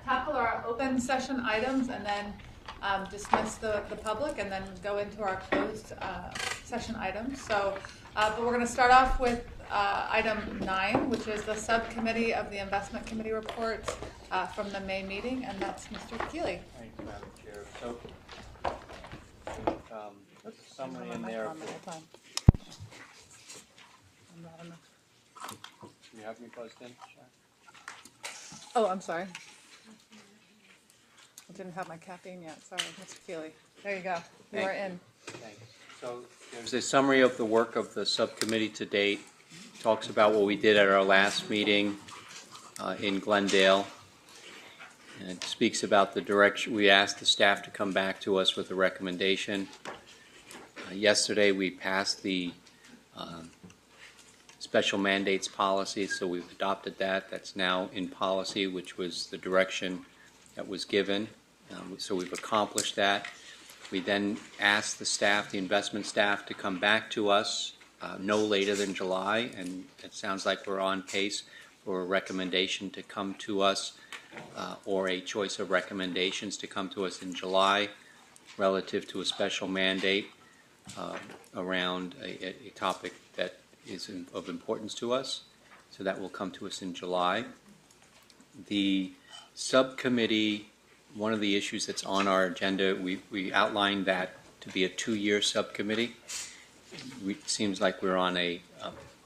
tackle our open session items and then dismiss the public and then go into our closed session items. So, but we're going to start off with item 9, which is the Subcommittee of the Investment Committee reports from the May meeting, and that's Mr. Keeley. Thank you, Madam Chair. So, there's a summary in there. Do you have me buzzed in, Sharon? Oh, I'm sorry. I didn't have my caffeine yet. Sorry, Mr. Keeley. There you go. You are in. Thanks. So there's a summary of the work of the subcommittee to date. Talks about what we did at our last meeting in Glendale. And it speaks about the direction. We asked the staff to come back to us with a recommendation. Yesterday we passed the special mandates policy, so we've adopted that. That's now in policy, which was the direction that was given. So we've accomplished that. We then asked the staff, the investment staff, to come back to us no later than July, and it sounds like we're on pace for a recommendation to come to us or a choice of recommendations to come to us in July relative to a special mandate around a topic that is of importance to us. So that will come to us in July. The subcommittee, one of the issues that's on our agenda, we outlined that to be a 2-year subcommittee. It seems like we're on a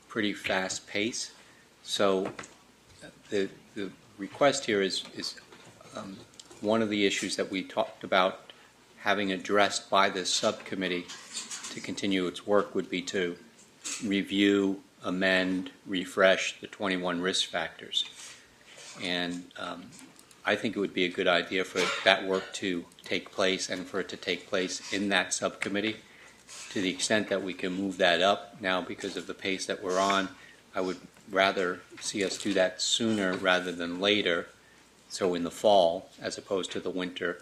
pretty fast pace. So the request here is one of the issues that we talked about having addressed by this subcommittee to continue its work would be to review, amend, refresh the 21 risk factors. And I think it would be a good idea for that work to take place and for it to take place in that subcommittee. To the extent that we can move that up now because of the pace that we're on, I would rather see us do that sooner rather than later, so in the fall as opposed to the winter,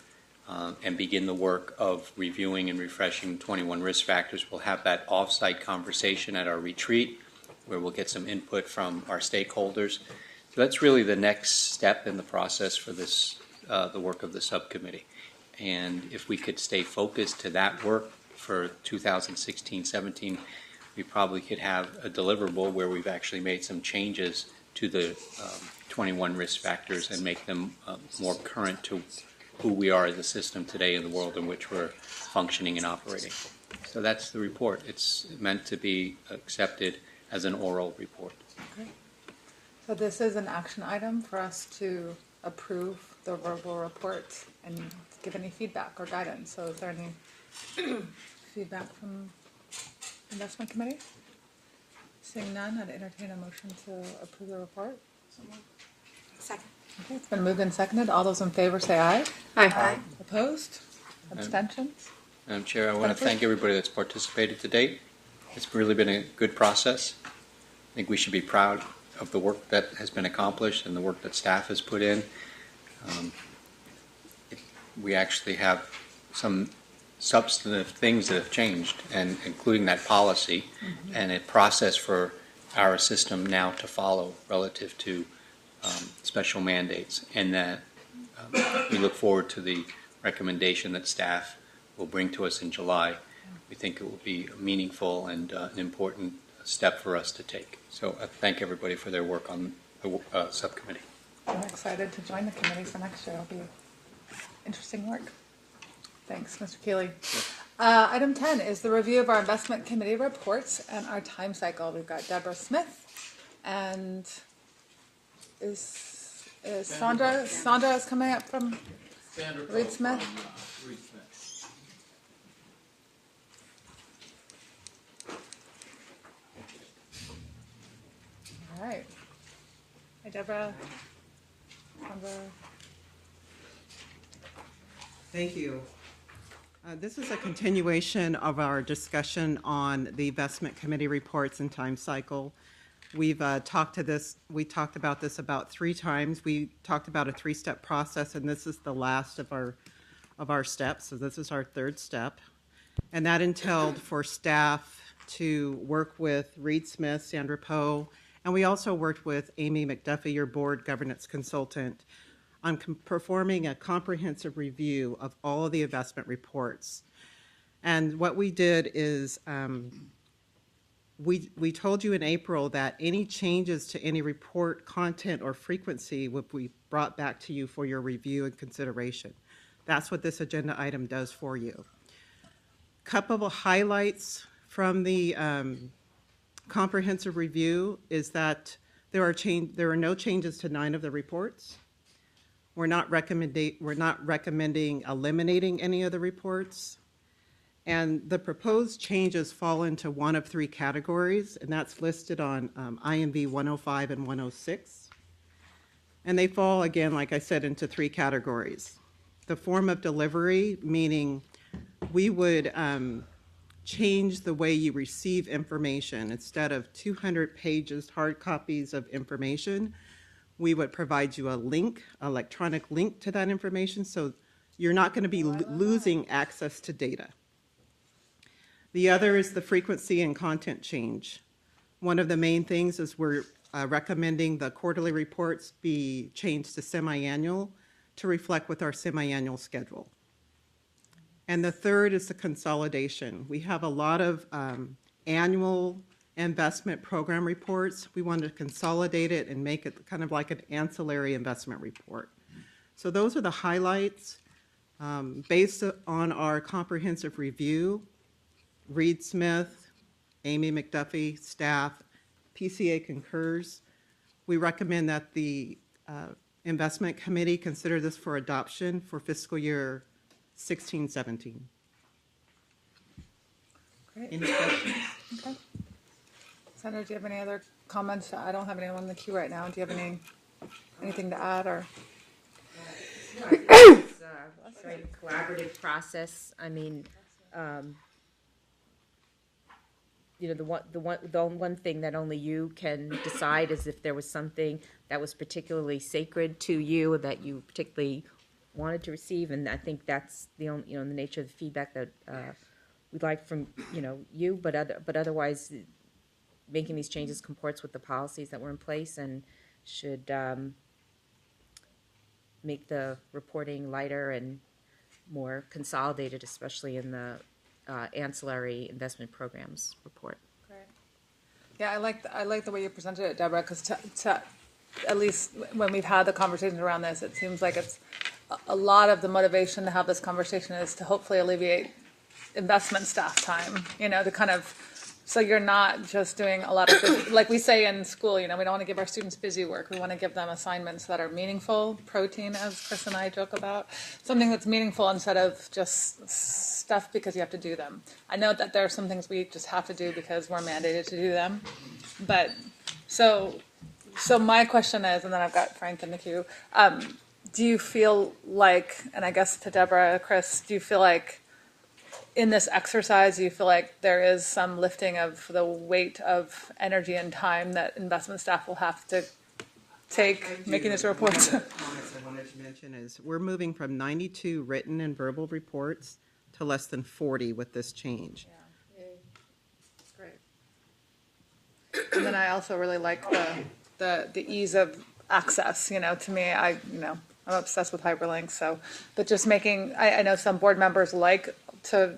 and begin the work of reviewing and refreshing 21 risk factors. We'll have that off-site conversation at our retreat where we'll get some input from our stakeholders. So that's really the next step in the process for this, the work of the subcommittee. And if we could stay focused to that work for 2016-17, we probably could have a deliverable where we've actually made some changes to the 21 risk factors and make them more current to who we are as a system today in the world in which we're functioning and operating. So that's the report. It's meant to be accepted as an oral report. Okay. So this is an action item for us to approve the verbal report and give any feedback or guidance. So is there any feedback from investment committee? Seeing none, I'd entertain a motion to approve the report. Second. Okay, it's been moved and seconded. All those in favor say aye. Aye. Opposed? Abstentions? Madam Chair, I want to thank everybody that's participated to date. It's really been a good process. I think we should be proud of the work that has been accomplished and the work that staff has put in. We actually have some substantive things that have changed, and including that policy and a process for our system now to follow relative to special mandates, and that we look forward to the recommendation that staff will bring to us in July. We think it will be meaningful and an important step for us to take. So I thank everybody for their work on the subcommittee. I'm excited to join the committee for next year. It'll be interesting work. Thanks, Mr. Keeley. Item 10 is the review of our investment committee reports and our time cycle. We've got Deborah Smith and is Sandra is coming up from Reed Smith. All right. Hi, Deborah. Sandra. Thank you. This is a continuation of our discussion on the investment committee reports and time cycle. We've talked about this about 3 times. We talked about a 3-step process, and this is the last of our steps. So this is our 3rd step, and that entailed for staff to work with Reed Smith, Sandra Poe, and we also worked with Amy McDuffie, your board governance consultant, on performing a comprehensive review of all of the investment reports. And what we did is we told you in April that any changes to any report content or frequency would be brought back to you for your review and consideration. That's what this agenda item does for you. Couple of highlights from the comprehensive review is that there are no changes to 9 of the reports. We're not recommending eliminating any of the reports. And the proposed changes fall into one of 3 categories, and that's listed on IMV 105 and 106. And they fall, again, like I said, into 3 categories. The form of delivery, meaning we would change the way you receive information. Instead of 200 pages, hard copies of information, we would provide you a link, electronic link to that information, so you're not going to be losing access to data. The other is the frequency and content change. One of the main things is we're recommending the quarterly reports be changed to semi-annual to reflect with our semi-annual schedule. And the third is the consolidation. We have a lot of annual investment program reports. We wanted to consolidate it and make it kind of like an ancillary investment report. So those are the highlights. Based on our comprehensive review, Reed Smith, Amy McDuffie, staff, PCA concurs. We recommend that the investment committee consider this for adoption for fiscal year 16-17. Great. Any questions? Okay. Senator, do you have any other comments? I don't have anyone in the queue right now. Do you have anything to add or? No, I think it's a very collaborative process. I mean, the one thing that only you can decide is if there was something that was particularly sacred to you, or that you particularly wanted to receive, and I think that's the only, the nature of the feedback that we'd like from you, but otherwise, making these changes comports with the policies that were in place and should make the reporting lighter and more consolidated, especially in the ancillary investment programs report. Great. Yeah, I like the way you presented it, Deborah, because to at least when we've had the conversations around this, it seems like it's a lot of the motivation to have this conversation is to hopefully alleviate investment staff time, to kind of, so you're not just doing a lot of, like we say in school, we don't want to give our students busy work. We want to give them assignments that are meaningful, protein, as Chris and I joke about, something that's meaningful instead of just stuff because you have to do them. I know that there are some things we just have to do because we're mandated to do them. But so my question is, and then I've got Frank in the queue, do you feel like, and I guess to Deborah, Chris, do you feel like in this exercise, do you feel like there is some lifting of the weight of energy and time that investment staff will have to take making this report? One of the comments I wanted to mention is we're moving from 92 written and verbal reports to less than 40 with this change. Yeah, that's great. And then I also really like the ease of access. To me, I'm obsessed with hyperlinks. So, but just making, I know some board members like to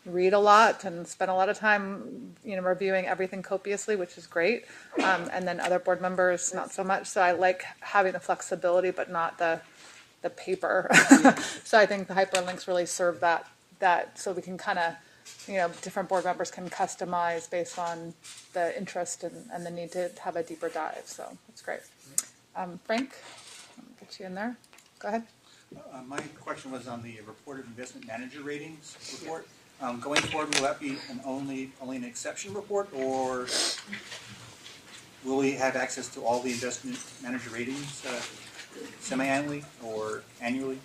read a lot and spend a lot of time, reviewing everything copiously, which is great. And then other board members, not so much. So I like having the flexibility, but not the paper. So I think the hyperlinks really serve that so we can kind of, different board members can customize based on the interest and the need to have a deeper dive. So that's great. Frank, I'll get you in there. Go ahead. My question was on the reported investment manager ratings report. Going forward, will that be only an exception report, or will we have access to all the investment manager ratings semi-annually or annually?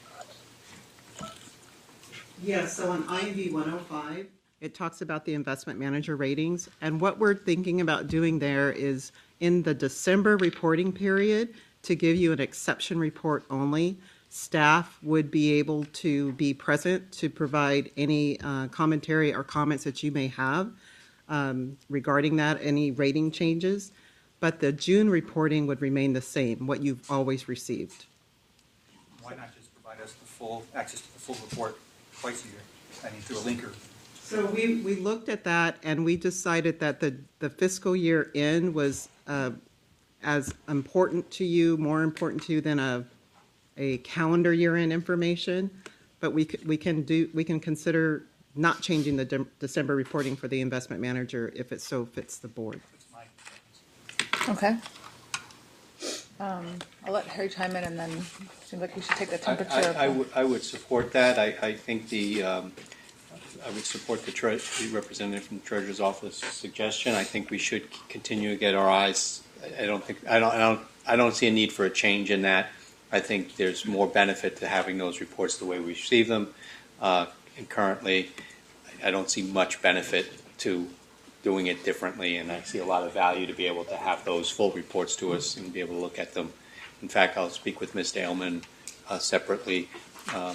Yeah, so on IMV 105, it talks about the investment manager ratings. And what we're thinking about doing there is in the December reporting period to give you an exception report only. Staff would be able to be present to provide any commentary or comments that you may have regarding that, any rating changes. But the June reporting would remain the same, what you've always received. Why not just provide us the full, access to the full report twice a year? I mean, through a link or. So we looked at that and we decided that the fiscal year end was as important to you, more important to you than a calendar year end information. But we can consider not changing the December reporting for the investment manager if it so fits the board. That's my. Okay. I'll let Harry chime in, and then it seems like we should take the temperature. I would support that. I think I would support the representative from the Treasurer's Office suggestion. I think we should continue to get our eyes. I don't see a need for a change in that. I think there's more benefit to having those reports the way we receive them. And currently, I don't see much benefit to doing it differently, and I see a lot of value to be able to have those full reports to us and be able to look at them. In fact, I'll speak with Ms. Daleman separately.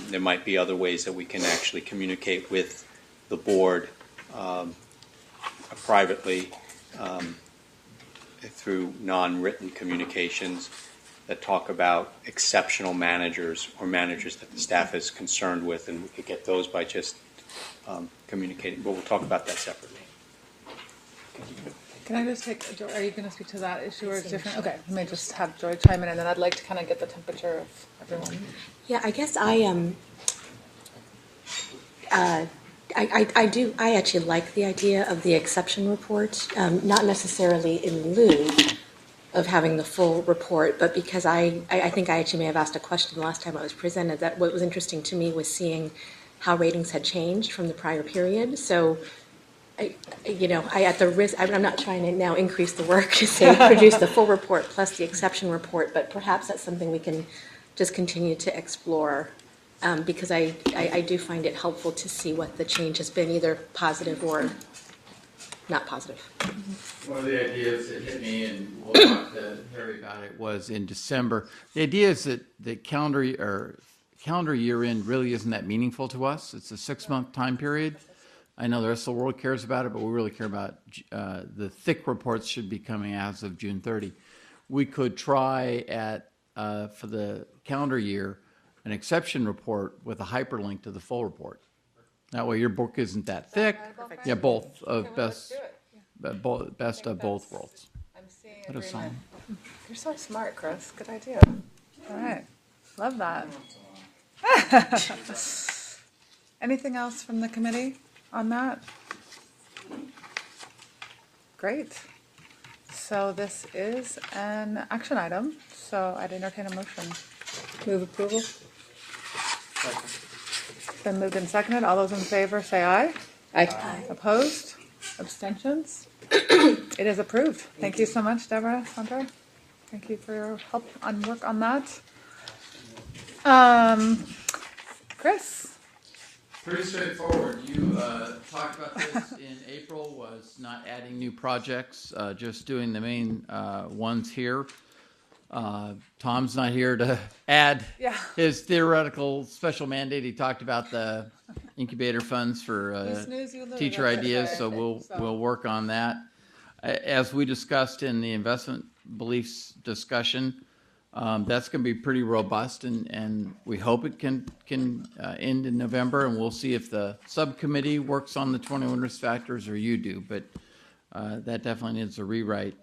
There might be other ways that we can actually communicate with the board privately through non-written communications that talk about exceptional managers or managers that the staff is concerned with, and we could get those by just communicating, but we'll talk about that separately. Can I just take, Joy, are you going to speak to that issue or is it different? Okay, let me just have Joy chime in, and then I'd like to kind of get the temperature of everyone. Yeah, I guess I actually like the idea of the exception report, not necessarily in lieu of having the full report, but because I think I actually may have asked a question the last time I was presented, that what was interesting to me was seeing how ratings had changed from the prior period. So at the risk, I'm not trying to now increase the work to say produce the full report plus the exception report, but perhaps that's something we can just continue to explore, because I do find it helpful to see what the change has been, either positive or not positive. One of the ideas that hit me, and we'll talk to Harry about it, was in December. The idea is that the calendar year end really isn't that meaningful to us. It's a 6-month time period. I know the rest of the world cares about it, but we really care about the thick reports should be coming as of June 30. We could try for the calendar year an exception report with a hyperlink to the full report. That way your book isn't that thick. Yeah, both of best of both worlds. I'm seeing That is agreement. something. You're so smart, Chris. Good idea. All right. Love that. Anything else from the committee on that? Great. So this is an action item, so I'd entertain a motion. Move approval. Been moved and seconded. All those in favor say aye. Aye. Opposed? Abstentions? It is approved. Thank you so much, Deborah, Sandra. Thank you for your help on work on that. Chris? Pretty straightforward. You talked about this in April, was not adding new projects, just doing the main ones here. Tom's not here to add his theoretical special mandate. He talked about the incubator funds for teacher ideas, so we'll work on that. As we discussed in the investment beliefs discussion, that's going to be pretty robust, and we hope it can end in November, and we'll see if the subcommittee works on the 21 risk factors or you do, but that definitely needs a rewrite.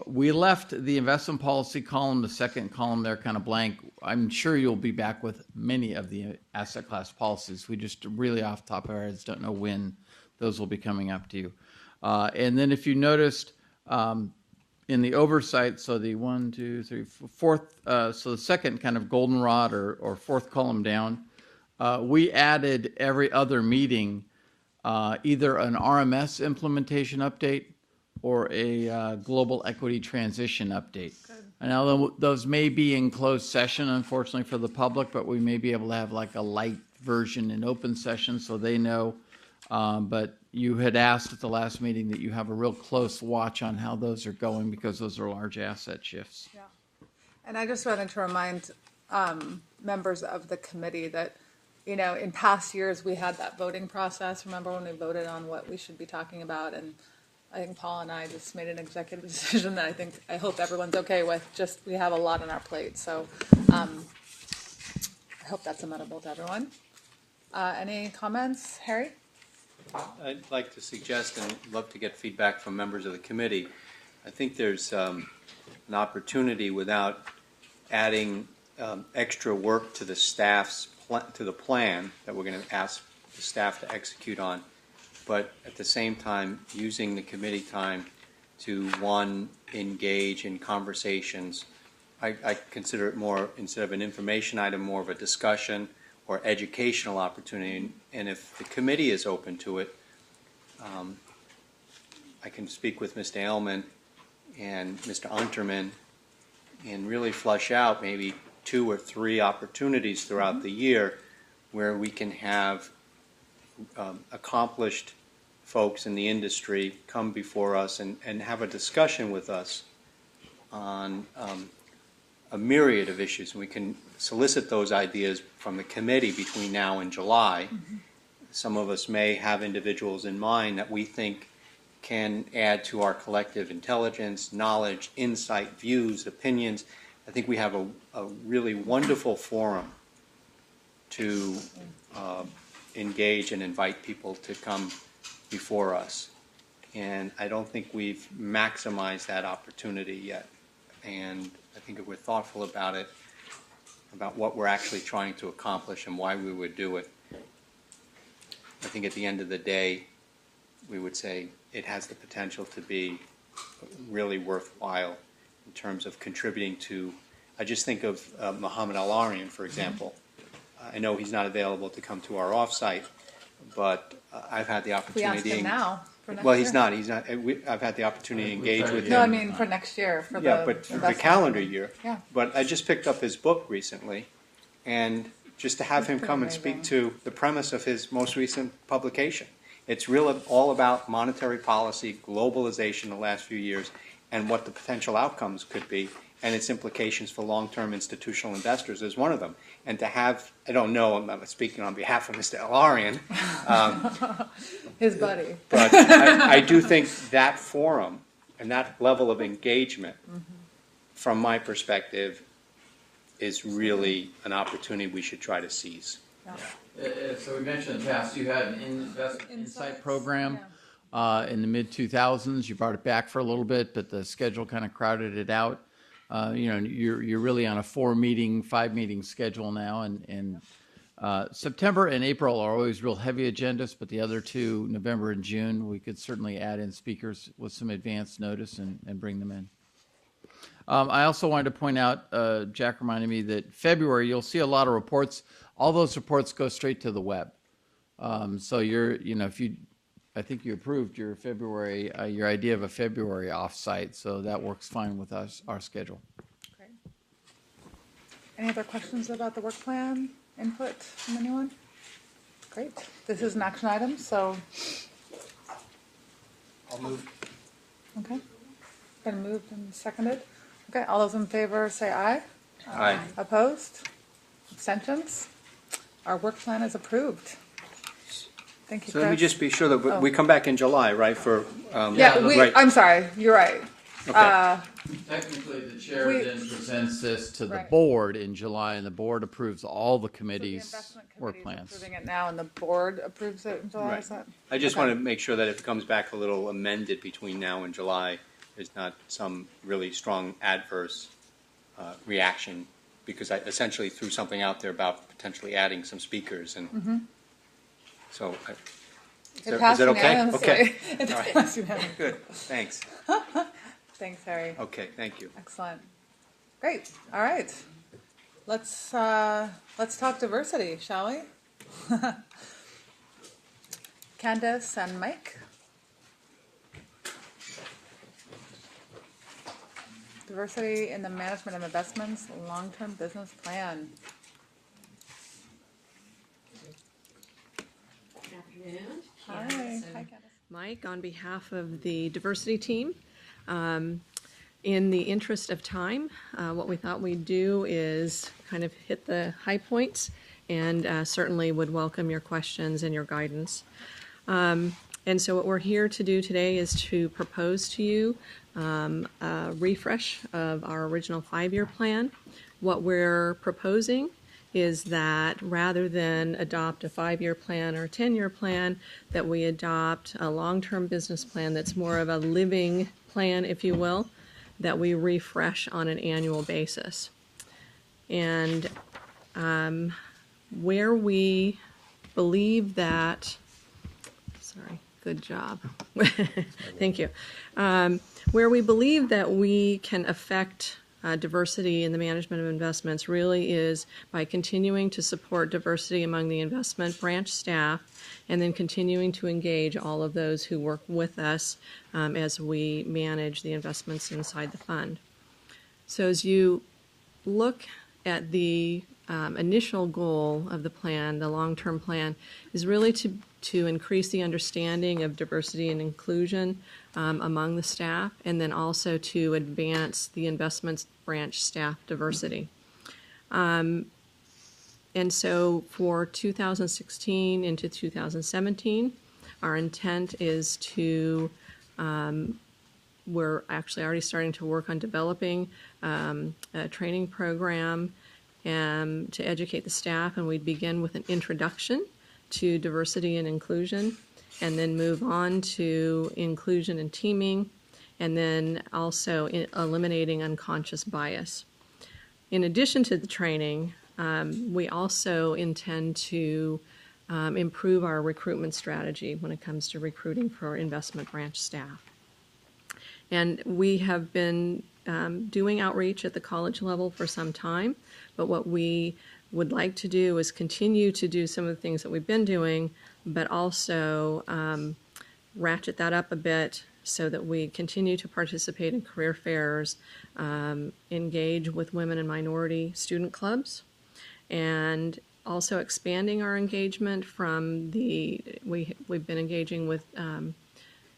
We left the investment policy column, the second column there, kind of blank. I'm sure you'll be back with many of the asset class policies. We just really off the top of our heads don't know when those will be coming up to you. And then if you noticed in the oversight, so the fourth, so the second kind of goldenrod or fourth column down, we added every other meeting either an RMS implementation update or a global equity transition update. I know those may be in closed session, unfortunately, for the public, but we may be able to have like a light version in open session so they know. But you had asked at the last meeting that you have a real close watch on how those are going because those are large asset shifts. Yeah. And I just wanted to remind members of the committee that, in past years we had that voting process. Remember when we voted on what we should be talking about? And I think Paul and I just made an executive decision that I hope everyone's okay with. Just we have a lot on our plate. So I hope that's amenable to everyone. Any comments, Harry? I'd like to suggest and love to get feedback from members of the committee. I think there's an opportunity without adding extra work to the staff's to the plan that we're going to ask the staff to execute on, but at the same time using the committee time to, one, engage in conversations. I consider it more, instead of an information item, more of a discussion or educational opportunity. And if the committee is open to it, I can speak with Mr. Aylman and Mr. Unterman and really flush out maybe 2 or 3 opportunities throughout the year where we can have accomplished folks in the industry come before us and have a discussion with us on a myriad of issues. And we can solicit those ideas from the committee between now and July. Some of us may have individuals in mind that we think can add to our collective intelligence, knowledge, insight, views, opinions. I think we have a really wonderful forum to engage and invite people to come before us. And I don't think we've maximized that opportunity yet. And I think if we're thoughtful about it, about what we're actually trying to accomplish and why we would do it, I think at the end of the day, we would say it has the potential to be really worthwhile in terms of contributing to. I just think of Muhammad Al-Arian, for example. I know he's not available to come to our offsite, but I've had the We opportunity. ask him now for next Well, year. he's not. He's not. I've had the opportunity to engage with him. No, I mean for next year, for Yeah, the but for the investment. calendar year. Yeah. But I just picked up his book recently, and just to have him That's come and pretty speak to the premise of his most recent publication. It's really all about monetary policy, globalization the last few years, and what the potential outcomes could be, and its implications for long-term institutional investors is one of them. And to have, I don't know, I'm not speaking on behalf of Mr. Al-Arian, His buddy. but I do think that forum and that level of engagement, from my perspective, is really an opportunity we should try to seize. Yeah. So we mentioned in the past, you had an investment Insights, insight program yeah. in the mid-2000s. You brought it back for a little bit, but the schedule kind of crowded it out. You're really on a 4-meeting, 5-meeting schedule now, and September and April are always real heavy agendas, but the other 2, November and June, we could certainly add in speakers with some advance notice and bring them in. I also wanted to point out, Jack reminded me that February, you'll see a lot of reports. All those reports go straight to the web. So I think you approved your February, your idea of a February offsite, so that works fine with us, our schedule. Great. Any other questions about the work plan, input from anyone? Great. This is an action item, so, I'll move. okay. Been moved and seconded. Okay, all those in favor say aye. Aye. Opposed? Abstentions? Our work plan is approved. Thank you, So let me Chris. just be sure that we come back in July, right, for, Yeah, right. I'm sorry, you're right. Okay. Technically, the chair We- then presents this to the Right. board in July, and the board approves all the So the committees' investment work committee is plans. approving it now, and the board approves it in July, Right. is that? I just Okay. want to make sure that if it comes back a little amended between now and July, there's not some really strong adverse reaction, because I essentially threw something out there about potentially adding some speakers, and so, It passed is that okay? unanimously. Okay. It All right. passed unanimously. Good, thanks. Thanks, Harry. Okay, thank you. Excellent. Great. All right. Let's talk diversity, shall we? Candace and Mike. Diversity in the management of investments, long-term business plan. Good afternoon. Hi. Candace Hi, and Candace. Mike, on behalf of the diversity team, in the interest of time, what we thought we'd do is kind of hit the high points, and certainly would welcome your questions and your guidance. And so what we're here to do today is to propose to you a refresh of our original 5-year plan. What we're proposing is that rather than adopt a 5-year plan or a 10-year plan, that we adopt a long-term business plan that's more of a living plan, if you will, that we refresh on an annual basis. And where we believe that, sorry, good job. Thank you. Where we believe that we can affect diversity in the management of investments really is by continuing to support diversity among the investment branch staff and then continuing to engage all of those who work with us as we manage the investments inside the fund. So as you look at the initial goal of the plan, the long-term plan, is really to increase the understanding of diversity and inclusion among the staff, and then also to advance the investments branch staff diversity. And so for 2016 into 2017, our intent is to, we're actually already starting to work on developing a training program to educate the staff, and we'd begin with an introduction to diversity and inclusion, and then move on to inclusion and teaming, and then also eliminating unconscious bias. In addition to the training, we also intend to improve our recruitment strategy when it comes to recruiting for investment branch staff. And we have been doing outreach at the college level for some time, but what we would like to do is continue to do some of the things that we've been doing, but also ratchet that up a bit so that we continue to participate in career fairs, engage with women and minority student clubs, and also expanding our engagement from we've been engaging with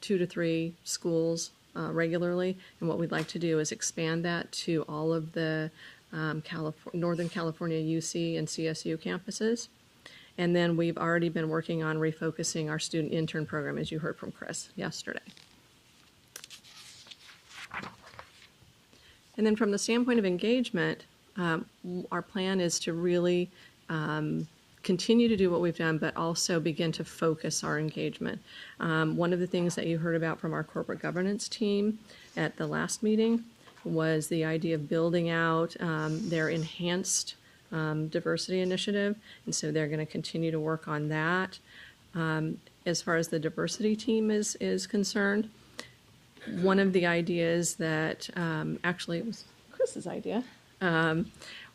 2 to 3 schools regularly, and what we'd like to do is expand that to all of the Northern California UC and CSU campuses. And then we've already been working on refocusing our student intern program, as you heard from Chris yesterday. And then from the standpoint of engagement, our plan is to really continue to do what we've done, but also begin to focus our engagement. One of the things that you heard about from our corporate governance team at the last meeting was the idea of building out their enhanced diversity initiative, and so they're going to continue to work on that. As far as the diversity team is concerned, one of the ideas that actually it was Chris's idea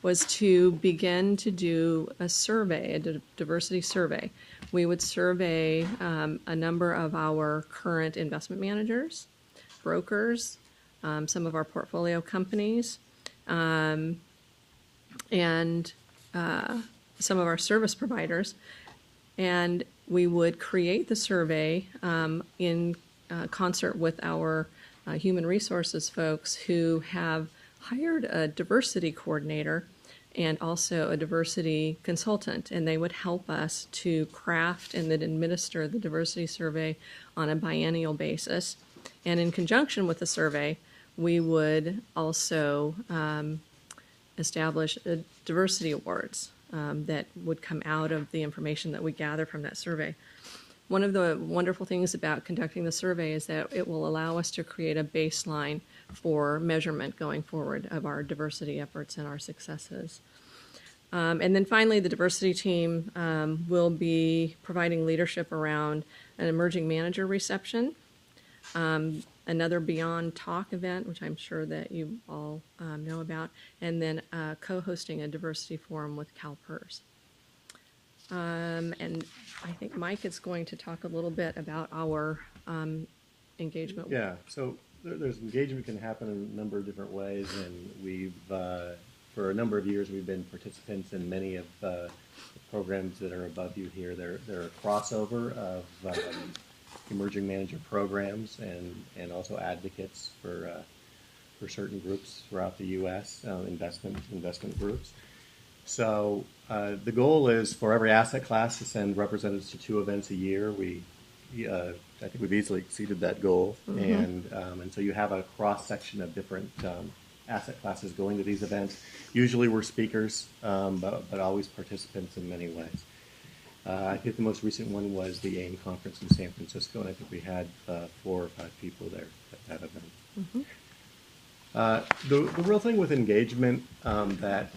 was to begin to do a survey, a diversity survey. We would survey a number of our current investment managers, brokers, some of our portfolio companies, and some of our service providers. And we would create the survey in concert with our human resources folks who have hired a diversity coordinator and also a diversity consultant, and they would help us to craft and then administer the diversity survey on a biennial basis. And in conjunction with the survey, we would also establish diversity awards that would come out of the information that we gather from that survey. One of the wonderful things about conducting the survey is that it will allow us to create a baseline for measurement going forward of our diversity efforts and our successes. And then finally, the diversity team will be providing leadership around an emerging manager reception, another Beyond Talk event, which I'm sure that you all know about, and then co-hosting a diversity forum with CalPERS. And I think Mike is going to talk a little bit about our engagement. Yeah, so there's engagement can happen in a number of different ways, and we've, for a number of years, we've been participants in many of the programs that are above you here. They're a crossover of emerging manager programs and also advocates for certain groups throughout the U.S., investment groups. So the goal is for every asset class to send representatives to 2 events a year. I think we've easily exceeded that goal, and so you have a cross section of different asset classes going to these events. Usually we're speakers, but always participants in many ways. I think the most recent one was the AIM conference in San Francisco, and I think we had 4 or 5 people there at that event. The real thing with engagement that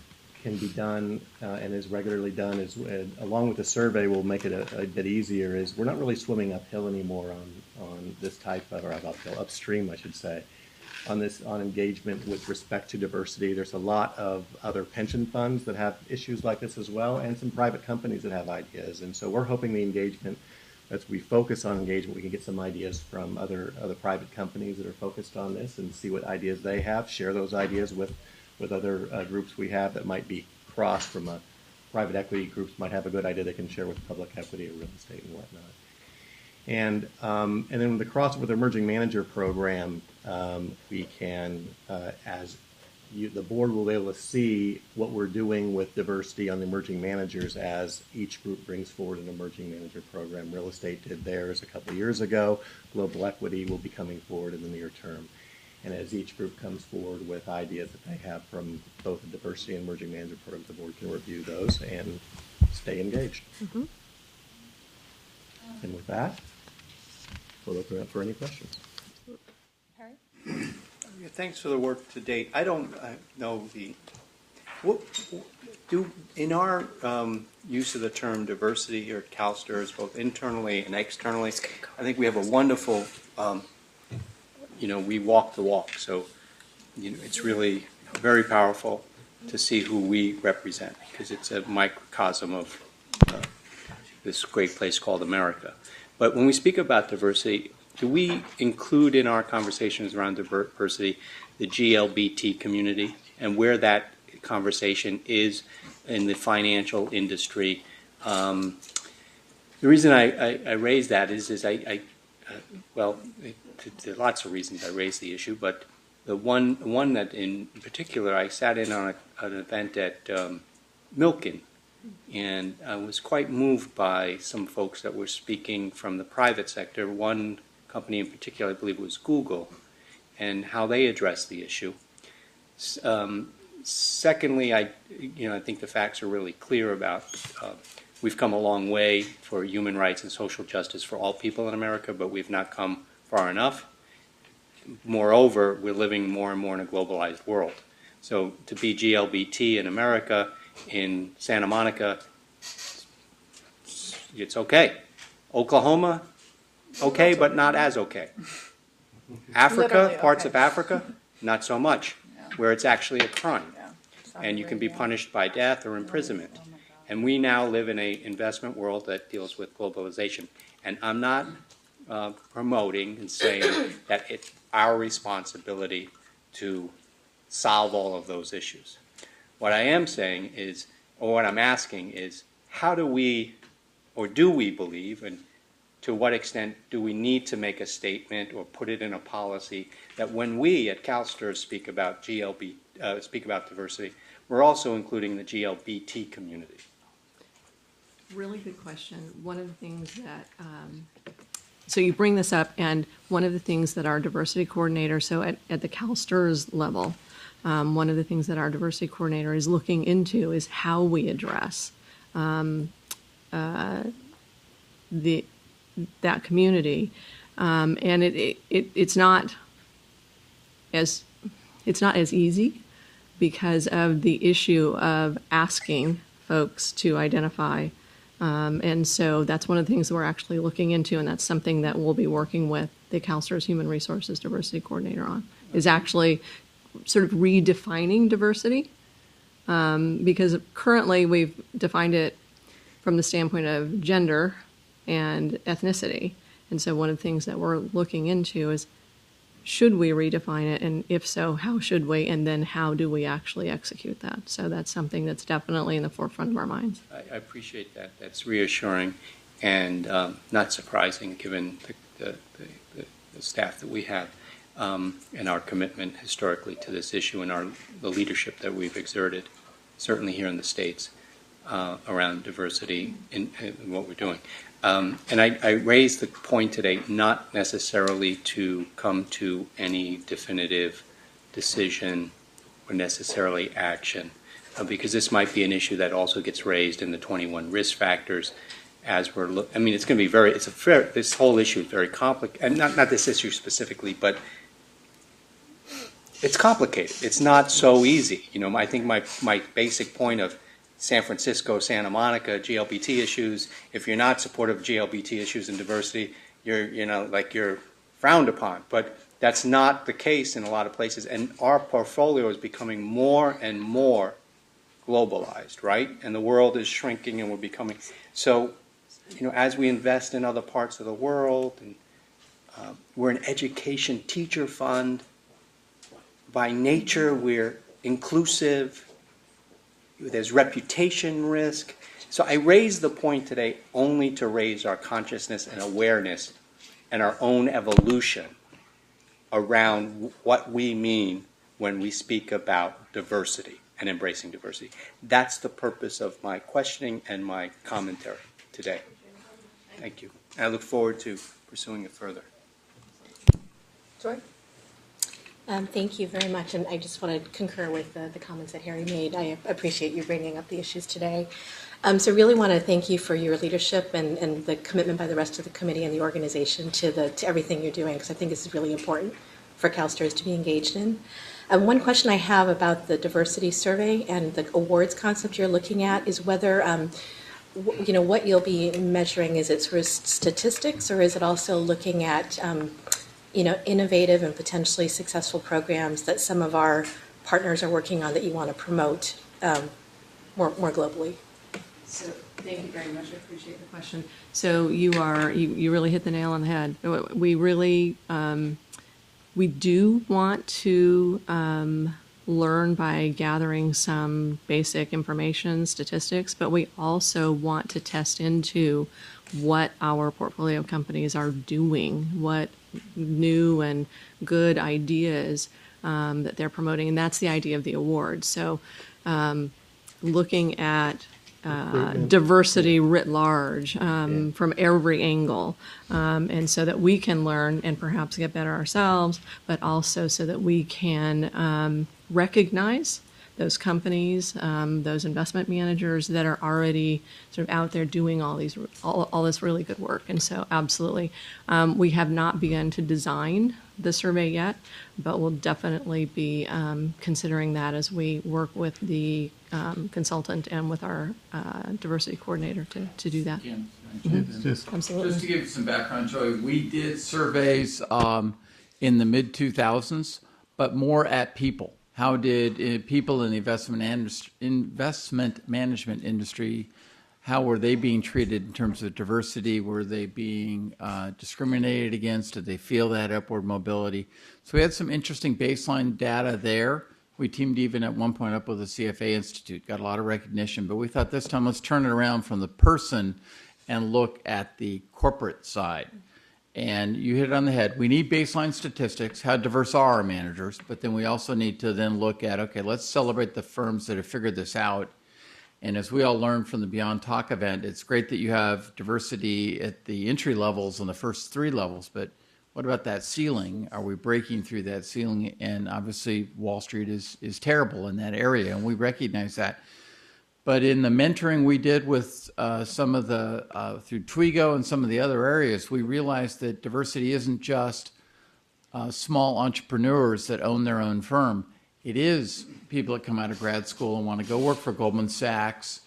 can be done and is regularly done is, along with the survey, will make it a bit easier, is we're not really swimming uphill anymore on this type of, or upstream, I should say, on engagement with respect to diversity. There's a lot of other pension funds that have issues like this as well, and some private companies that have ideas. And so we're hoping the engagement, as we focus on engagement, we can get some ideas from other private companies that are focused on this and see what ideas they have, share those ideas with other groups we have that might be crossed from a private equity. Groups might have a good idea they can share with public equity or real estate and whatnot. And then the cross with the emerging manager program, we can, the board will be able to see what we're doing with diversity on the emerging managers as each group brings forward an emerging manager program. Real estate did theirs a couple of years ago. Global equity will be coming forward in the near term. And as each group comes forward with ideas that they have from both the diversity and emerging manager programs, the board can review those and stay engaged. And with that, we'll open it up for any questions. Harry? Yeah, thanks for the work to date. I don't know in our use of the term diversity here at CalSTRS, both internally and externally, I think we have a wonderful, we walk the walk. So, it's really very powerful to see who we represent, because it's a microcosm of this great place called America. But when we speak about diversity, do we include in our conversations around diversity the GLBT community and where that conversation is in the financial industry? The reason I raise that is there are lots of reasons I raise the issue, but the one that in particular, I sat in on an event at Milken, and I was quite moved by some folks that were speaking from the private sector. One company in particular, I believe it was Google, and how they addressed the issue. Secondly, I think the facts are really clear about we've come a long way for human rights and social justice for all people in America, but we've not come far enough. Moreover, we're living more and more in a globalized world. So to be GLBT in America, in Santa Monica, it's okay. Oklahoma, okay, but not as okay. Africa, Literally parts okay. of Africa, not so much, Yeah. where it's actually a crime. Yeah. And you can be punished by death or imprisonment. And we now live in an investment world that deals with globalization. And I'm not promoting and saying that it's our responsibility to solve all of those issues. What I am saying is, or what I'm asking is, how do we, or do we believe, and to what extent do we need to make a statement or put it in a policy that when we at CalSTRS speak about speak about diversity, we're also including the GLBT community? Really good question. One of the things that, so you bring this up, and one of the things that our diversity coordinator, so at the CalSTRS level, one of the things that our diversity coordinator is looking into is how we address that community, and it's not as easy because of the issue of asking folks to identify, and so that's one of the things that we're actually looking into, and that's something that we'll be working with the CalSTRS Human Resources Diversity Coordinator on, is actually sort of redefining diversity, because currently we've defined it from the standpoint of gender and ethnicity. And so one of the things that we're looking into is, should we redefine it? And if so, how should we? And then how do we actually execute that? So that's something that's definitely in the forefront of our minds. I appreciate that. That's reassuring and not surprising given the staff that we have. And our commitment historically to this issue and the leadership that we've exerted, certainly here in the States, around diversity in what we're doing. And I raised the point today not necessarily to come to any definitive decision or necessarily action, because this might be an issue that also gets raised in the 21 risk factors as we're I mean, it's going to be this whole issue is very complicated, and not this issue specifically, but it's complicated. It's not so easy. I think my basic point of San Francisco, Santa Monica, GLBT issues, if you're not supportive of GLBT issues and diversity, you're frowned upon. But that's not the case in a lot of places, and our portfolio is becoming more and more globalized, right? And the world is shrinking, and we're becoming so. As we invest in other parts of the world, and we're an education teacher fund. By nature, we're inclusive. There's reputation risk. So I raise the point today only to raise our consciousness and awareness and our own evolution around what we mean when we speak about diversity and embracing diversity. That's the purpose of my questioning and my commentary today. Thank you. I look forward to pursuing it further. Joy? Thank you very much, and I just want to concur with the comments that Harry made. I appreciate you bringing up the issues today. So really want to thank you for your leadership and the commitment by the rest of the committee and the organization to everything you're doing, because I think this is really important for CalSTRS to be engaged in. One question I have about the diversity survey and the awards concept you're looking at is whether what you'll be measuring, is it sort of statistics, or is it also looking at innovative and potentially successful programs that some of our partners are working on that you want to promote more globally? So thank you very much. I appreciate the question. So you really hit the nail on the head. We really we do want to learn by gathering some basic information, statistics, but we also want to test into what our portfolio companies are doing, what new and good ideas that they're promoting, and that's the idea of the award. So looking at diversity writ large from every angle, and so that we can learn and perhaps get better ourselves, but also so that we can recognize those companies, those investment managers that are already sort of out there doing all this really good work. And so absolutely, we have not begun to design the survey yet, but we'll definitely be considering that as we work with the consultant and with our diversity coordinator to do that. Absolutely. Just to give you some background, Joey, we did surveys in the mid-2000s, but more at people. How did people in the investment management industry, how were they being treated in terms of diversity? Were they being discriminated against? Did they feel that upward mobility? So we had some interesting baseline data there. We teamed even at one point up with the CFA Institute, got a lot of recognition, but we thought this time let's turn it around from the person and look at the corporate side. And you hit it on the head. We need baseline statistics, how diverse are our managers, but then we also need to then look at, okay, let's celebrate the firms that have figured this out. And as we all learned from the Beyond Talk event, it's great that you have diversity at the entry levels and the first 3 levels, but what about that ceiling? Are we breaking through that ceiling? And obviously Wall Street is terrible in that area, and we recognize that. But in the mentoring we did with some of the, through Twigo and some of the other areas, we realized that diversity isn't just small entrepreneurs that own their own firm. It is people that come out of grad school and want to go work for Goldman Sachs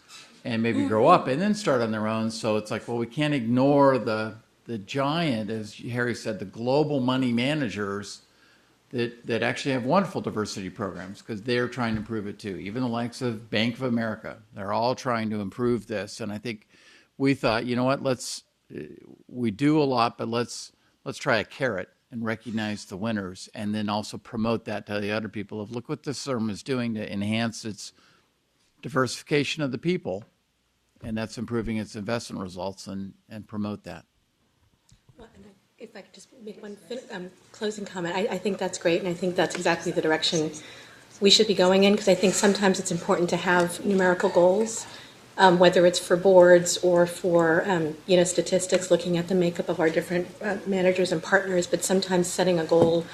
and maybe grow up and then start on their own. So it's like, well, we can't ignore the giant, as Harry said, the global money managers that actually have wonderful diversity programs, because they're trying to improve it too. Even the likes of Bank of America, they're all trying to improve this. And I think we thought, you know what, we do a lot, but let's try a carrot and recognize the winners, and then also promote that to the other people of, look what this firm is doing to enhance its diversification of the people, and that's improving its investment results, and promote that. If I could just make one closing comment, I think that's great, and I think that's exactly the direction we should be going in, because I think sometimes it's important to have numerical goals, whether it's for boards or for statistics, looking at the makeup of our different managers and partners, but sometimes setting a goal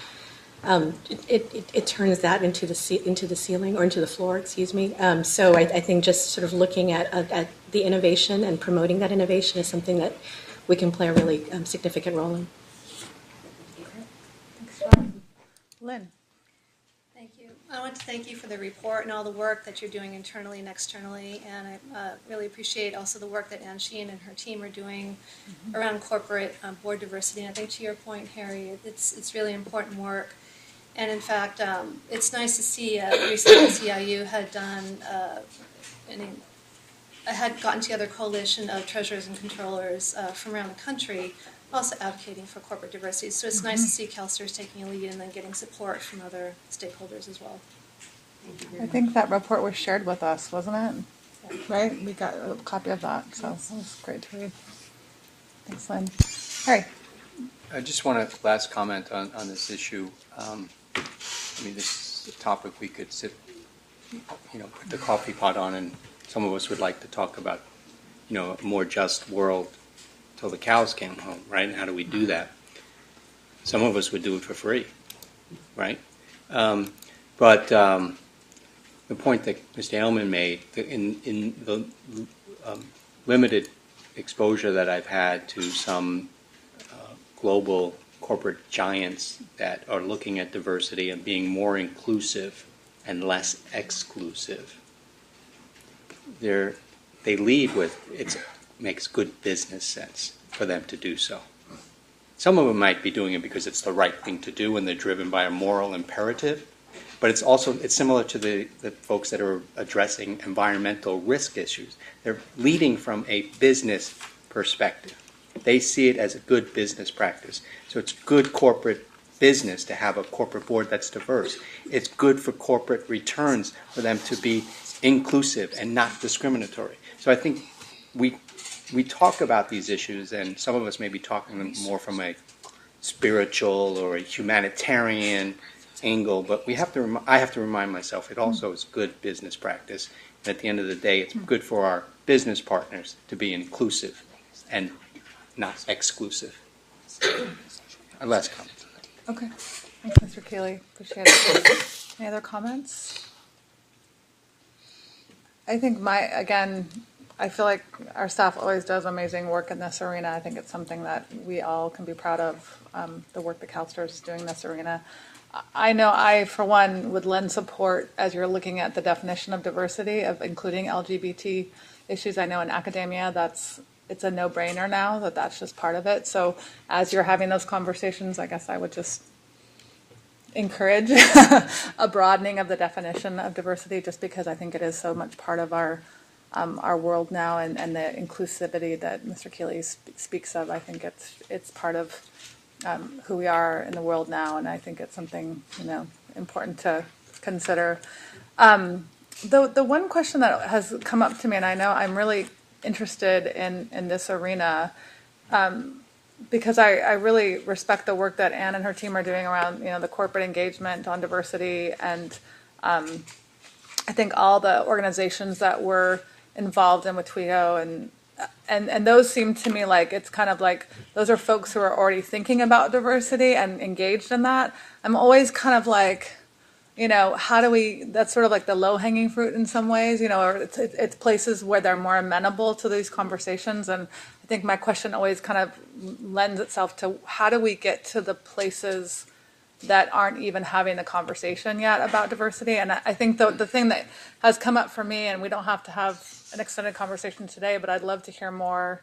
it turns that into the ceiling or into the floor, excuse me. So I think just sort of looking at the innovation and promoting that innovation is something that we can play a really significant role in. Thanks, John. Lynn. Thank you. I want to thank you for the report and all the work that you're doing internally and externally, and I really appreciate also the work that Ann Sheen and her team are doing around corporate board diversity. And I think to your point, Harry, it's really important work. And in fact, it's nice to see recently CIU had done had gotten together a coalition of treasurers and controllers from around the country, also advocating for corporate diversity. So it's nice to see CalSTRS taking a lead and then getting support from other stakeholders as well. I think that report was shared with us, wasn't it? Yeah. Right? We got a copy of that, so it was great to read. Thanks, Lynn. Harry. I just want to last comment on this issue. I mean, this is a topic we could sit, put the coffee pot on, and some of us would like to talk about, a more just world till the cows came home, right? And how do we do that? Some of us would do it for free, right? But the point that Mr. Aylman made, in the limited exposure that I've had to some global corporate giants that are looking at diversity and being more inclusive and less exclusive, they lead with it makes good business sense for them to do so. Some of them might be doing it because it's the right thing to do and they're driven by a moral imperative, but it's similar to the folks that are addressing environmental risk issues. They're leading from a business perspective. They see it as a good business practice. So it's good corporate business to have a corporate board that's diverse. It's good for corporate returns for them to be inclusive and not discriminatory. So I think we talk about these issues, and some of us may be talking them more from a spiritual or a humanitarian angle, but I have to remind myself it also is good business practice. And at the end of the day, it's good for our business partners to be inclusive and not exclusive. Last comment. Okay. Thanks, Mr. Keeley. Appreciate it. Any other comments? I think I feel like our staff always does amazing work in this arena. I think it's something that we all can be proud of, the work that CalSTRS is doing in this arena. I know I, for one, would lend support as you're looking at the definition of diversity, of including LGBT issues. I know in academia it's a no-brainer now that that's just part of it. So as you're having those conversations, I guess I would just encourage a broadening of the definition of diversity, just because I think it is so much part of our world now, and the inclusivity that Mr. Keeley speaks of. I think it's part of who we are in the world now, and I think it's something important to consider. The one question that has come up to me, and I know I'm really interested in this arena, because I really respect the work that Anne and her team are doing around the corporate engagement on diversity, and I think all the organizations that were involved in WTWO and those seem to me like it's kind of like those are folks who are already thinking about diversity and engaged in that. I'm always kind of like, how do we, that's sort of like the low-hanging fruit in some ways, or it's places where they're more amenable to these conversations. And I think my question always kind of lends itself to how do we get to the places that aren't even having the conversation yet about diversity. And I think the thing that has come up for me, and we don't have to have an extended conversation today, but I'd love to hear more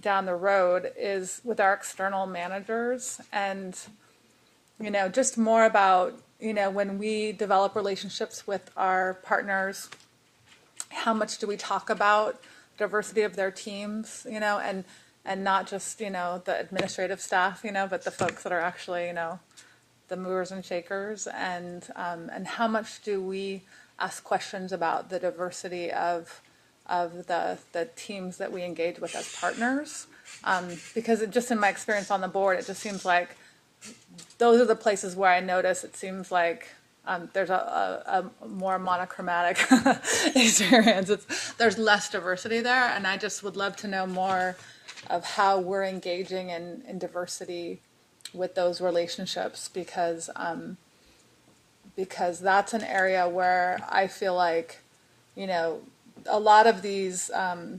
down the road, is with our external managers, and just more about when we develop relationships with our partners, how much do we talk about diversity of their teams, and not just the administrative staff, but the folks that are actually the movers and shakers, and how much do we ask questions about the diversity of the teams that we engage with as partners, because just in my experience on the board, it just seems like those are the places where I notice it seems like there's a more monochromatic experience. There's less diversity there, and I just would love to know more of how we're engaging in diversity those relationships, because that's an area where I feel like, a lot of these, a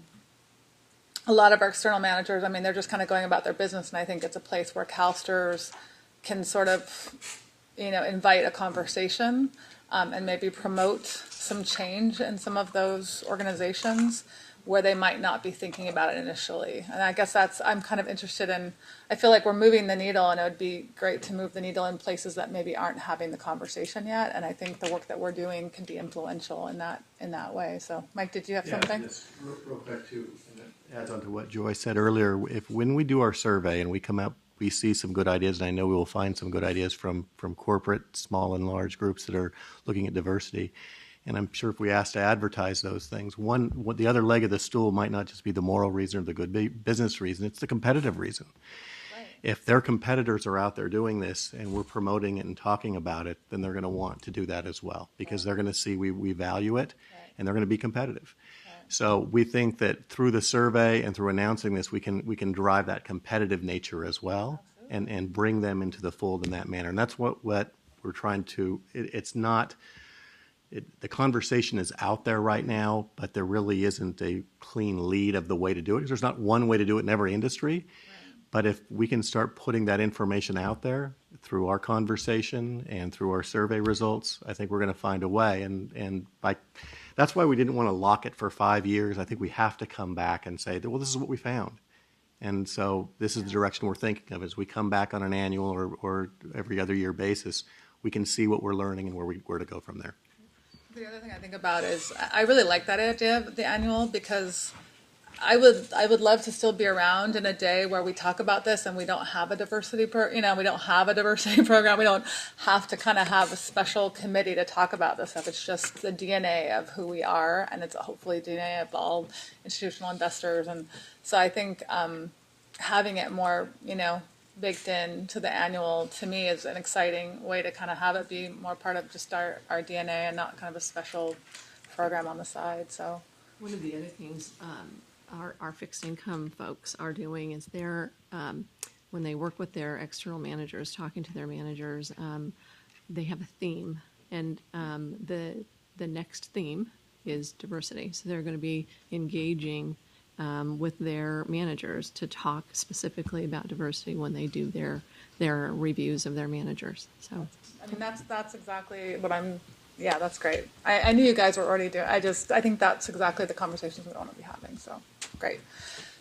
lot of our external managers, I mean, they're just kind of going about their business, and I think it's a place where CalSTRS can sort of, invite a conversation, and maybe promote some change in some of those organizations where they might not be thinking about it initially. And I guess I'm kind of interested in, I feel like we're moving the needle, and it would be great to move the needle in places that maybe aren't having the conversation yet. And I think the work that we're doing can be influential in that way. So, Mike, did you have something? Just real quick too, and it adds on to what Joy said earlier. When we do our survey and we come out, we see some good ideas, and I know we will find some good ideas from corporate, small and large groups that are looking at diversity. And I'm sure if we ask to advertise those things, the other leg of the stool might not just be the moral reason or the good business reason, it's the competitive reason. Right. If their competitors are out there doing this and we're promoting it and talking about it, then they're going to want to do that as well, because they're going to see we value it, and they're going to be competitive. So we think that through the survey and through announcing this, we can drive that competitive nature as well, and bring them into the fold in that manner. And that's what we're trying to, it's not, the conversation is out there right now, but there really isn't a clean lead of the way to do it. There's not one way to do it in every industry. Right. But if we can start putting that information out there through our conversation and through our survey results, I think we're going to find a way. And that's why we didn't want to lock it for 5 years. I think we have to come back and say, well, this is what we found. And so this is the direction we're thinking of. As we come back on an annual or every other year basis, we can see what we're learning and where to go from there. The other thing I think about is I really like that idea of the annual, because I would love to still be around in a day where we talk about this and we don't have a diversity we don't have a diversity program. We don't have to kind of have a special committee to talk about this stuff. It's just the DNA of who we are, and it's hopefully DNA of all institutional investors. And so I think having it more, baked in to the annual, to me, is an exciting way to kind of have it be more part of just our DNA and not kind of a special program on the side. So one of the other things our fixed income folks are doing is they're, when they work with their external managers, talking to their managers, they have a theme, and the next theme is diversity. So they're going to be engaging with their managers to talk specifically about diversity when they do their reviews of their managers. So, I mean, that's exactly what yeah, that's great. I knew you guys were already doing, I think that's exactly the conversations we want to be having, so, great.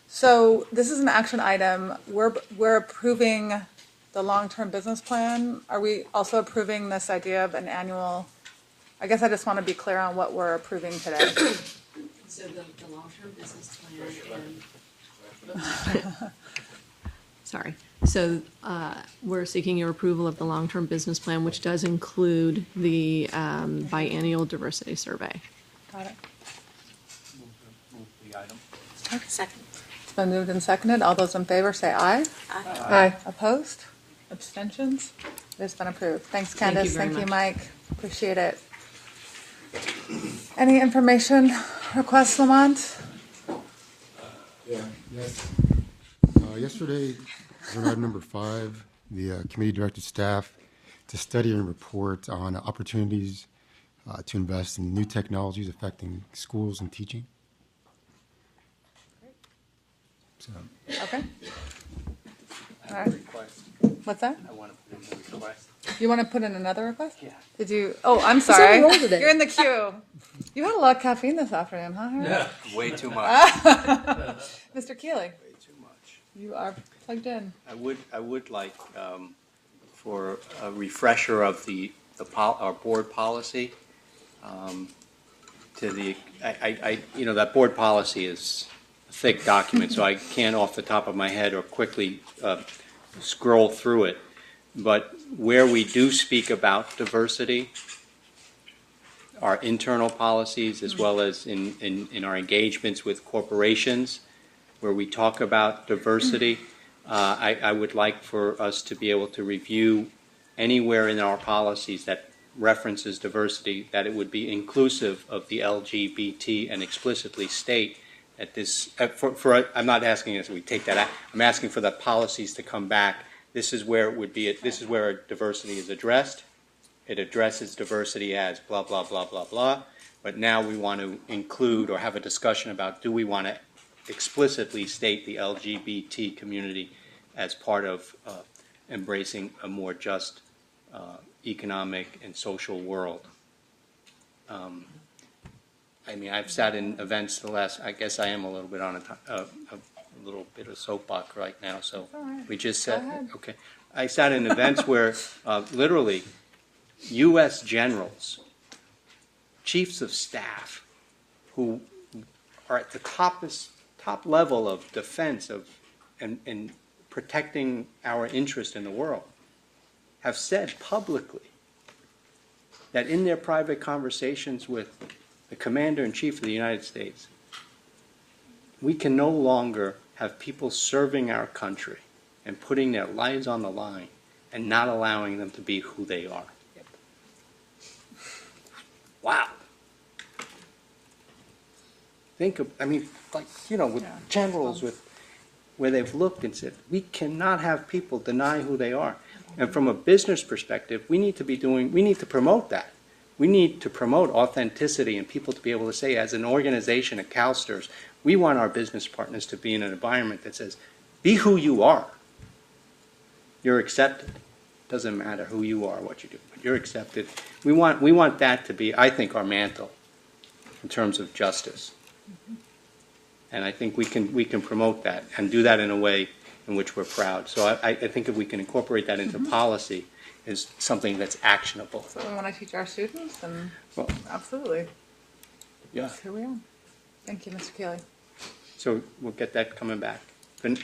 So, this is an action item. We're approving the long-term business plan. Are we also approving this idea of an annual, I guess I just want to be clear on what we're approving today. So the long-term business plan sorry. So we're seeking your approval of the long-term business plan, which does include the biennial diversity survey. Got it. Move the item. Second. It's been moved and seconded. All those in favor say aye. Aye. Aye. Opposed? Abstentions? It has been approved. Thanks, Candace. Thank you very much. Mike. Appreciate it. Any information requests, Lamont? Yes. Yesterday, on item number 5, the committee directed staff to study and report on opportunities to invest in new technologies affecting schools and teaching. So, Okay. All right. Request. What's that? I want to put in a request. You want to put in another request? Yeah. Did you? Oh, I'm sorry. roll today. You're in the queue. You had a lot of caffeine this afternoon, huh? Yeah. Way too much. Mr. Keeley, Way too much. you are plugged in. I would like for a refresher of our board policy. That board policy is a thick document, so I can't off the top of my head or quickly scroll through it. But where we do speak about diversity, our internal policies as well as in our engagements with corporations, where we talk about diversity, I would like for us to be able to review anywhere in our policies that references diversity, that it would be inclusive of the LGBT and explicitly state that this, I'm not asking us that we take that out, I'm asking for the policies to come back this is where it would be. This is where diversity is addressed. It addresses diversity as blah blah blah blah blah. But now we want to include or have a discussion about, do we want to explicitly state the LGBT community as part of embracing a more just economic and social world. I mean, I've sat in events I guess I am a little bit on a little bit of soapbox right now, so we just said, okay. I sat in events where literally U.S. generals, chiefs of staff, who are at the top level of defense and protecting our interest in the world, have said publicly that in their private conversations with the Commander-in-Chief of the United States, we can no longer have people serving our country and putting their lives on the line and not allowing them to be who they are. Wow. Think of, I mean, like, with generals, where they've looked and said, we cannot have people deny who they are. And from a business perspective, we need to promote that. We need to promote authenticity and people to be able to say, as an organization at CalSTRS, we want our business partners to be in an environment that says, be who you are. You're accepted. Doesn't matter who you are, what you do, but you're accepted. We want that to be, I think, our mantle in terms of justice. And I think we can promote that and do that in a way in which we're proud. So I think if we can incorporate that into policy, is something that's actionable. So we want to teach our students, and Well, absolutely. yeah. That's who we are. Thank you, Mr. Keeley. So we'll get that coming back. Because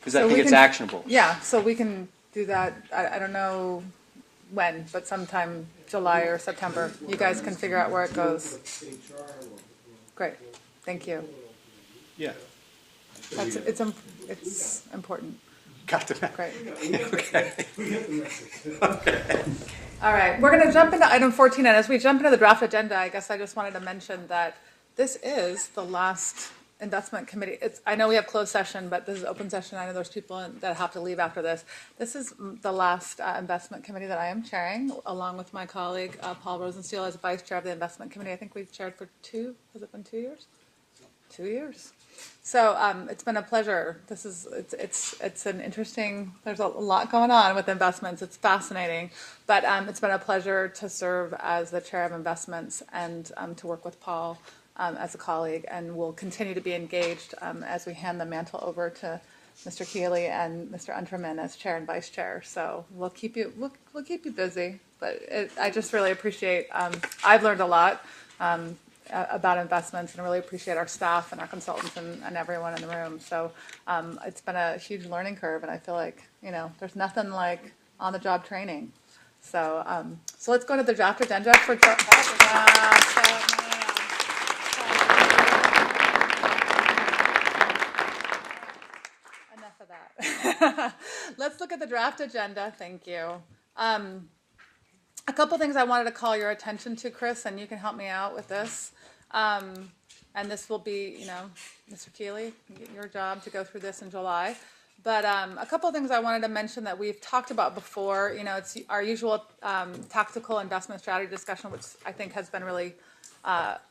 So I think we it's can- actionable. Yeah, so we can do that, I don't know when, but sometime July or September. You guys can figure out where it goes. Great, thank you. Yeah. It's important. Got the Great. Okay. All right, we're going to jump into item 14, and as we jump into the draft agenda, I guess I just wanted to mention that this is the last investment committee. I know we have closed session, but this is open session. I know there's people that have to leave after this. This is the last investment committee that I am chairing, along with my colleague Paul Rosensteel as vice chair of the investment committee. I think we've chaired for has it been 2 years? 2 years. So it's been a pleasure. It's an interesting. There's a lot going on with investments. It's fascinating, but it's been a pleasure to serve as the chair of investments and to work with Paul as a colleague, and we'll continue to be engaged as we hand the mantle over to Mr. Keeley and Mr. Unterman as chair and vice chair. So we'll keep you busy, but I just really appreciate. I've learned a lot. About investments, and really appreciate our staff and our consultants and everyone in the room. So it's been a huge learning curve, and I feel like there's nothing like on-the-job training. So so let's go to the draft agenda for. Enough of that. Let's look at the draft agenda. Thank you. A couple things I wanted to call your attention to, Chris, and you can help me out with this. And this will be, Mr. Keeley, your job to go through this in July. But a couple of things I wanted to mention that we've talked about before. It's our usual tactical investment strategy discussion, which I think has been really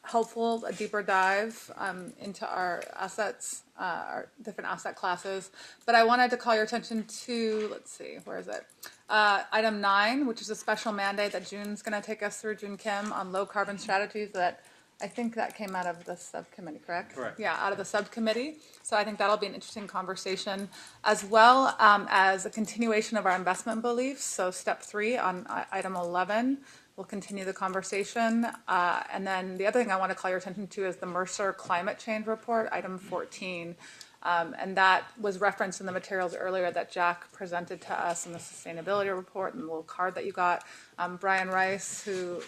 helpful, a deeper dive into our assets, our different asset classes. But I wanted to call your attention to, let's see, where is it? Item 9, which is a special mandate that June's going to take us through, June Kim, on low carbon strategies. That I think that came out of the subcommittee, correct? Correct. Yeah, out of the subcommittee. So I think that'll be an interesting conversation, as well as a continuation of our investment beliefs. So step 3 on item 11. We'll continue the conversation. And then the other thing I want to call your attention to is the Mercer Climate Change Report, item 14. And that was referenced in the materials earlier that Jack presented to us in the sustainability report and the little card that you got. Brian Rice, who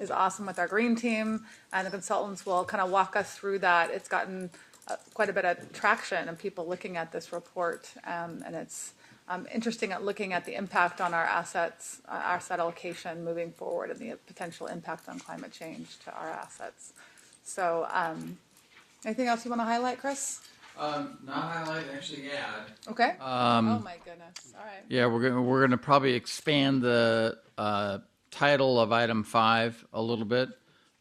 is awesome with our green team, and the consultants will kind of walk us through that. It's gotten quite a bit of traction and people looking at this report, and it's interesting at looking at the impact on our assets, asset allocation moving forward, and the potential impact on climate change to our assets. So anything else you want to highlight, Chris? Not highlight, actually add. Okay. Oh my goodness. All right. Yeah, we're gonna probably expand the title of item 5 a little bit,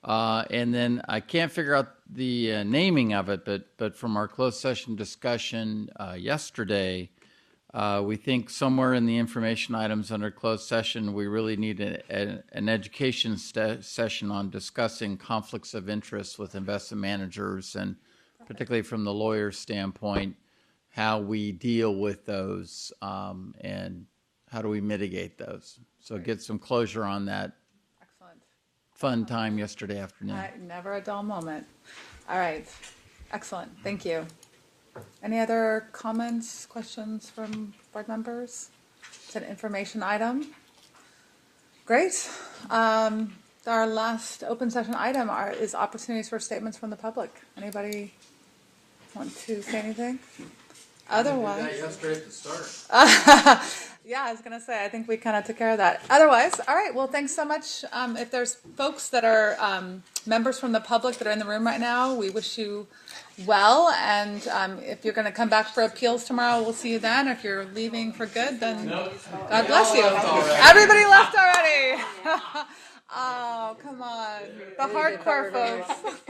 and then I can't figure out the naming of it, but from our closed session discussion yesterday, we think somewhere in the information items under closed session, we really need an education session on discussing conflicts of interest with investment managers, and particularly from the lawyer's standpoint, how we deal with those and how do we mitigate those. So get some closure on that Excellent. fun time yesterday afternoon. All right, never a dull moment. All right. Excellent. Thank you. Any other comments, questions from board members? It's an information item. Great. Our last open session item is opportunities for statements from the public. Anybody want to say anything? Otherwise, We did that yesterday at the start. yeah, I was going to say, I think we kind of took care of that. Otherwise, all right, well, thanks so much. If there's folks that are members from the public that are in the room right now, we wish you well. And if you're going to come back for appeals tomorrow, we'll see you then. If you're leaving for good, then God bless you. Everybody left already. Oh, come on. The hardcore folks.